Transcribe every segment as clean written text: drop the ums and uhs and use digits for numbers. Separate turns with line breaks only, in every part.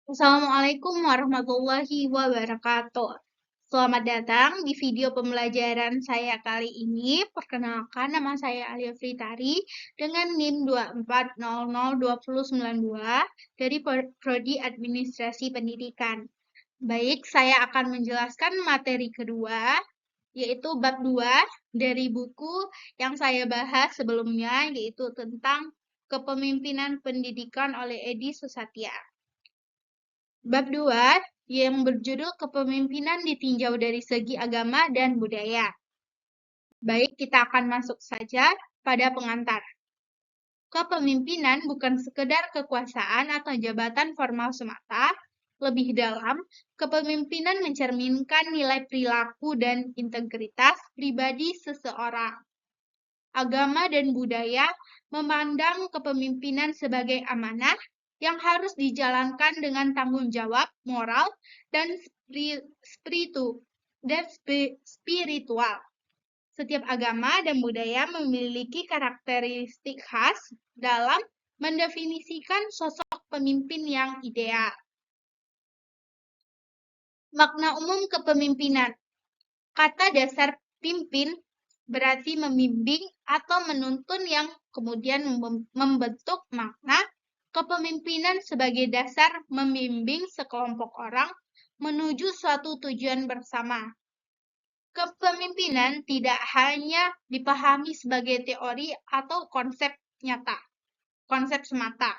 Assalamualaikum warahmatullahi wabarakatuh. Selamat datang di video pembelajaran saya kali ini. Perkenalkan, nama saya Alia Fritari dengan NIM 2400292 dari Prodi Administrasi Pendidikan. Baik, saya akan menjelaskan materi kedua, yaitu bab 2 dari buku yang saya bahas sebelumnya, yaitu tentang kepemimpinan pendidikan oleh Edi Susatya. Bab 2 yang berjudul Kepemimpinan ditinjau dari segi agama dan budaya. Baik, kita akan masuk saja pada pengantar. Kepemimpinan bukan sekedar kekuasaan atau jabatan formal semata. Lebih dalam, kepemimpinan mencerminkan nilai perilaku dan integritas pribadi seseorang. Agama dan budaya memandang kepemimpinan sebagai amanah yang harus dijalankan dengan tanggung jawab moral dan spiritual. Setiap agama dan budaya memiliki karakteristik khas dalam mendefinisikan sosok pemimpin yang ideal. Makna umum kepemimpinan. Kata dasar pimpin berarti membimbing atau menuntun yang kemudian membentuk makna kepemimpinan sebagai dasar membimbing sekelompok orang menuju suatu tujuan bersama. Kepemimpinan tidak hanya dipahami sebagai teori atau konsep semata,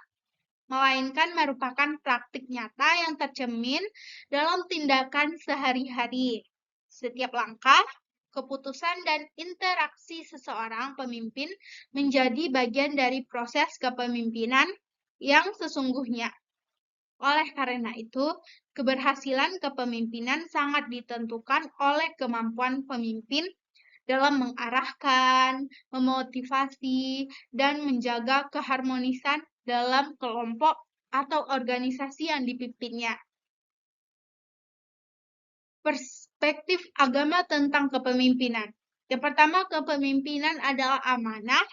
melainkan merupakan praktik nyata yang tercermin dalam tindakan sehari-hari. Setiap langkah, keputusan, dan interaksi seseorang pemimpin menjadi bagian dari proses kepemimpinan yang sesungguhnya. Oleh karena itu, keberhasilan kepemimpinan sangat ditentukan oleh kemampuan pemimpin dalam mengarahkan, memotivasi, dan menjaga keharmonisan dalam kelompok atau organisasi yang dipimpinnya. Perspektif agama tentang kepemimpinan. Yang pertama, kepemimpinan adalah amanah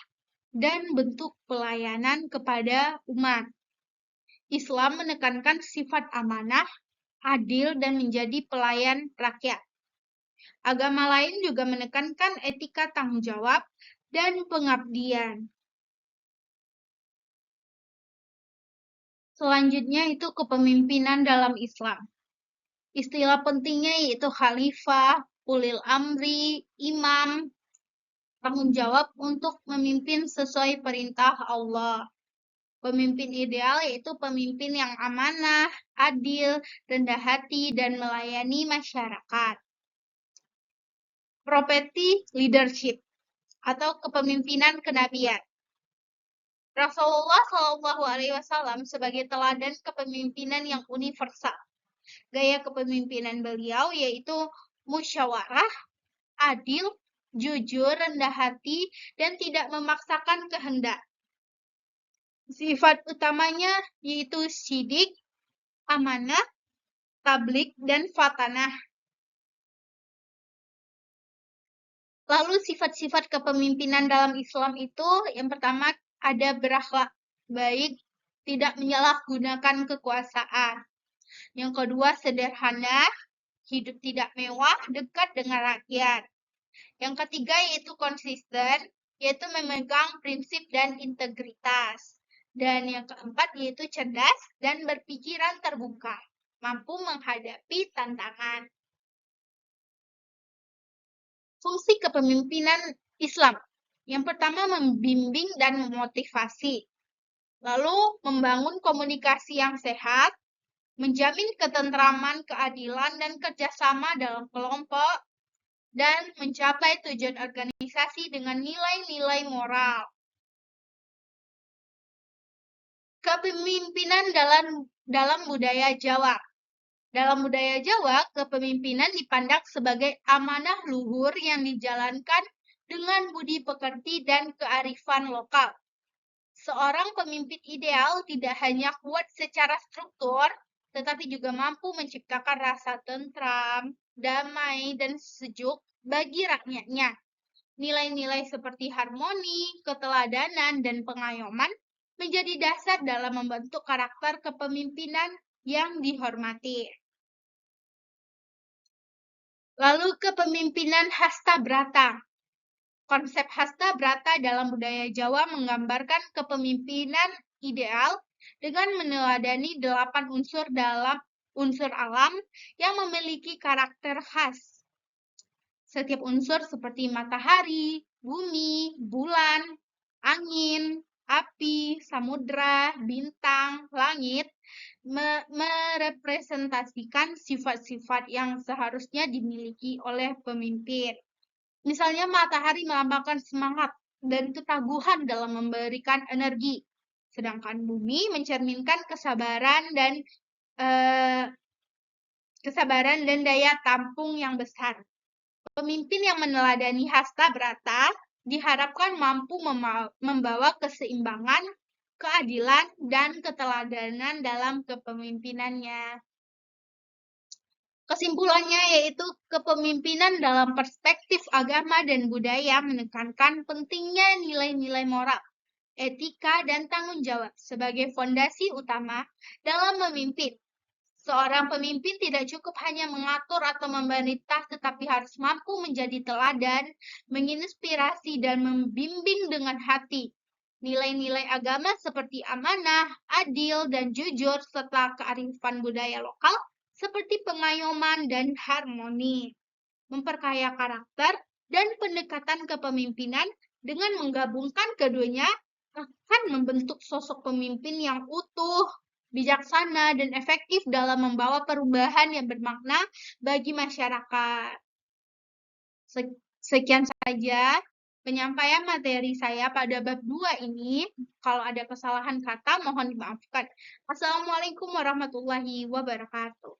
dan bentuk pelayanan kepada umat. Islam menekankan sifat amanah, adil, dan menjadi pelayan rakyat. Agama lain juga menekankan etika tanggung jawab dan pengabdian. Selanjutnya itu kepemimpinan dalam Islam. Istilah pentingnya yaitu khalifah, ulil amri, imam, tanggung jawab untuk memimpin sesuai perintah Allah. Pemimpin ideal yaitu pemimpin yang amanah, adil, rendah hati, dan melayani masyarakat. Prophetic leadership atau kepemimpinan kenabian. Rasulullah SAW sebagai teladan kepemimpinan yang universal. Gaya kepemimpinan beliau yaitu musyawarah, adil, jujur, rendah hati, dan tidak memaksakan kehendak. Sifat utamanya yaitu syidik, amanah, tablik, dan fatanah. Lalu sifat-sifat kepemimpinan dalam Islam itu yang pertama ada berakhlak baik, tidak menyalahgunakan kekuasaan. Yang kedua sederhana, hidup tidak mewah, dekat dengan rakyat. Yang ketiga yaitu konsisten, yaitu memegang prinsip dan integritas. Dan yang keempat yaitu cerdas dan berpikiran terbuka, mampu menghadapi tantangan. Fungsi kepemimpinan Islam. Yang pertama membimbing dan memotivasi. Lalu membangun komunikasi yang sehat, menjamin ketentraman, keadilan, dan kerjasama dalam kelompok, dan mencapai tujuan organisasi dengan nilai-nilai moral. Kepemimpinan dalam budaya Jawa. Dalam budaya Jawa, kepemimpinan dipandang sebagai amanah luhur yang dijalankan dengan budi pekerti dan kearifan lokal. Seorang pemimpin ideal tidak hanya kuat secara struktur, tetapi juga mampu menciptakan rasa tentram, damai, dan sejuk bagi rakyatnya. Nilai-nilai seperti harmoni, keteladanan, dan pengayoman menjadi dasar dalam membentuk karakter kepemimpinan yang dihormati. Lalu kepemimpinan Hasta Brata. Konsep Hasta Brata dalam budaya Jawa menggambarkan kepemimpinan ideal dengan meneladani 8 unsur dalam unsur alam yang memiliki karakter khas. Setiap unsur seperti matahari, bumi, bulan, angin, api, samudra, bintang, langit merepresentasikan sifat-sifat yang seharusnya dimiliki oleh pemimpin. Misalnya matahari melambangkan semangat dan ketaguhan dalam memberikan energi, sedangkan bumi mencerminkan kesabaran dan daya tampung yang besar. Pemimpin yang meneladani Hasta Brata diharapkan mampu membawa keseimbangan, keadilan, dan keteladanan dalam kepemimpinannya. Kesimpulannya yaitu kepemimpinan dalam perspektif agama dan budaya menekankan pentingnya nilai-nilai moral, etika, dan tanggung jawab sebagai fondasi utama dalam memimpin. Seorang pemimpin tidak cukup hanya mengatur atau memerintah, tetapi harus mampu menjadi teladan, menginspirasi, dan membimbing dengan hati. Nilai-nilai agama seperti amanah, adil, dan jujur, serta kearifan budaya lokal seperti pengayoman dan harmoni, memperkaya karakter dan pendekatan kepemimpinan. Dengan menggabungkan keduanya akan membentuk sosok pemimpin yang utuh, bijaksana, dan efektif dalam membawa perubahan yang bermakna bagi masyarakat. Sekian saja penyampaian materi saya pada bab 2 ini. Kalau ada kesalahan kata mohon dimaafkan. Assalamualaikum warahmatullahi wabarakatuh.